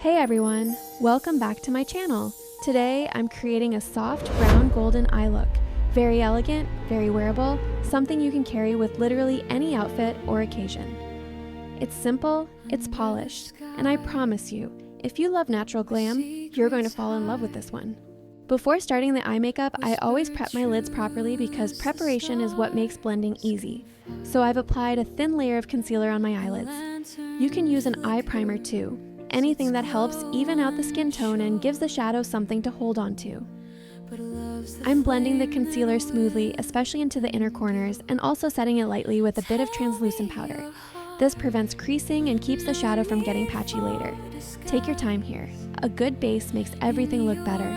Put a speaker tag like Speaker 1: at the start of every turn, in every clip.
Speaker 1: Hey everyone, welcome back to my channel. Today I'm creating a soft brown golden eye look. Very elegant, very wearable, something you can carry with literally any outfit or occasion. It's simple, it's polished, and I promise you, if you love natural glam, you're going to fall in love with this one. Before starting the eye makeup, I always prep my lids properly because preparation is what makes blending easy. So I've applied a thin layer of concealer on my eyelids. You can use an eye primer too, anything that helps even out the skin tone and gives the shadow something to hold on to. I'm blending the concealer smoothly, especially into the inner corners, and also setting it lightly with a bit of translucent powder. This prevents creasing and keeps the shadow from getting patchy later. Take your time here. A good base makes everything look better.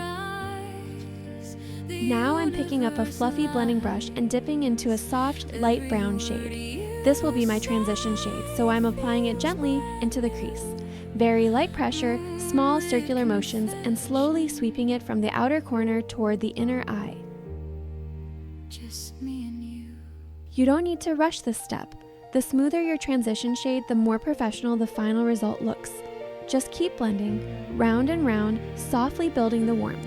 Speaker 1: Now I'm picking up a fluffy blending brush and dipping into a soft, light brown shade. This will be my transition shade, so I'm applying it gently into the crease. Very light pressure, small circular motions, and slowly sweeping it from the outer corner toward the inner eye.
Speaker 2: Just me and you.
Speaker 1: You don't need to rush this step. The smoother your transition shade, the more professional the final result looks. Just keep blending, round and round, softly building the warmth.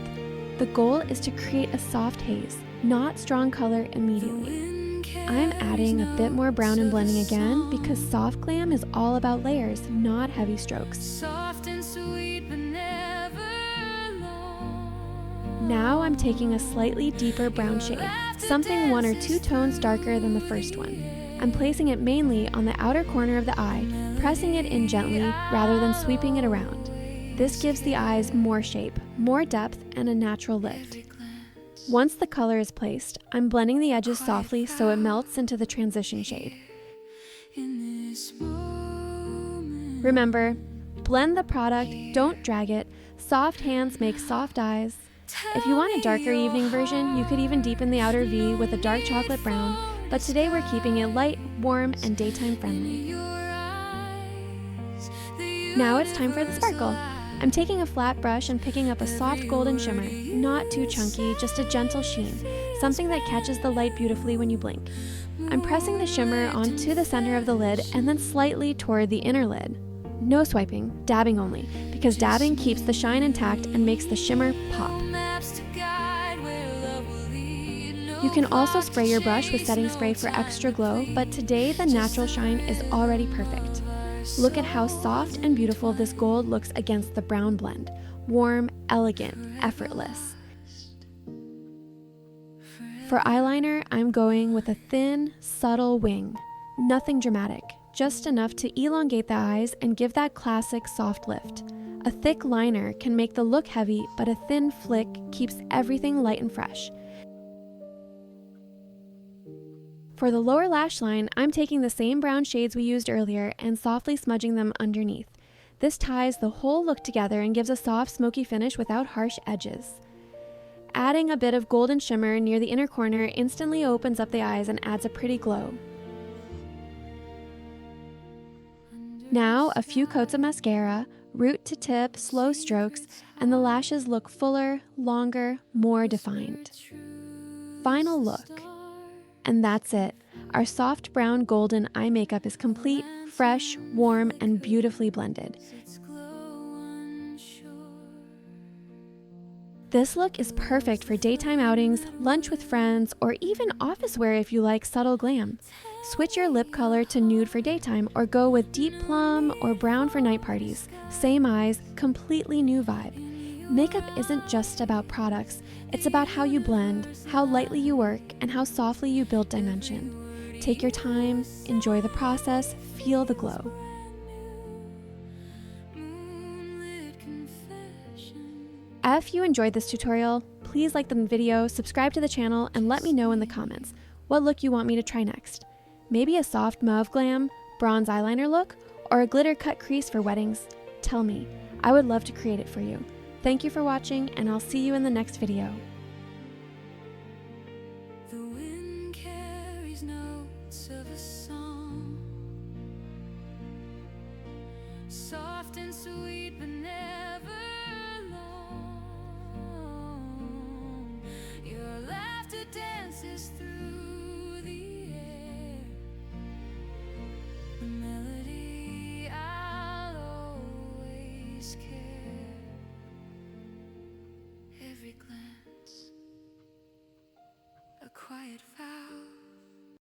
Speaker 1: The goal is to create a soft haze, not strong color immediately. I'm adding a bit more brown and blending again because soft glam is all about layers, not heavy strokes.
Speaker 2: Soft and sweet, but never long.
Speaker 1: Now I'm taking a slightly deeper brown shade, something 1 or 2 tones darker than the first one. I'm placing it mainly on the outer corner of the eye, pressing it in gently rather than sweeping it around. This gives the eyes more shape, more depth, and a natural lift. Once the color is placed, I'm blending the edges softly so it melts into the transition shade. Remember, blend the product, don't drag it. Soft hands make soft eyes. If you want a darker evening version, you could even deepen the outer V with a dark chocolate brown, but today we're keeping it light, warm, and daytime friendly. Now it's time for the sparkle. I'm taking a flat brush and picking up a soft golden shimmer, not too chunky, just a gentle sheen, something that catches the light beautifully when you blink. I'm pressing the shimmer onto the center of the lid and then slightly toward the inner lid. No swiping, dabbing only, because dabbing keeps the shine intact and makes the shimmer pop. You can also spray your brush with setting spray for extra glow, but today the natural shine is already perfect. Look at how soft and beautiful this gold looks against the brown blend. Warm, elegant, effortless. For eyeliner, I'm going with a thin, subtle wing. Nothing dramatic, just enough to elongate the eyes and give that classic soft lift. A thick liner can make the look heavy, but a thin flick keeps everything light and fresh. For the lower lash line, I'm taking the same brown shades we used earlier and softly smudging them underneath. This ties the whole look together and gives a soft, smoky finish without harsh edges. Adding a bit of golden shimmer near the inner corner instantly opens up the eyes and adds a pretty glow. Now, a few coats of mascara, root to tip, slow strokes, and the lashes look fuller, longer, more defined. Final look. And that's it. Our soft brown golden eye makeup is complete, fresh, warm, and beautifully blended. This look is perfect for daytime outings, lunch with friends, or even office wear if you like subtle glam. Switch your lip color to nude for daytime or go with deep plum or brown for night parties. Same eyes, completely new vibe. Makeup isn't just about products, it's about how you blend, how lightly you work, and how softly you build dimension. Take your time, enjoy the process, feel the glow. If you enjoyed this tutorial, please like the video, subscribe to the channel, and let me know in the comments what look you want me to try next. Maybe a soft mauve glam, bronze eyeliner look, or a glitter cut crease for weddings? Tell me, I would love to create it for you. Thank you for watching, and I'll see you in the next video.
Speaker 2: The wind carries notes of a song, soft and sweet, but never long. Your laughter dances through the air, the melody I'll always care. every glance, a quiet vow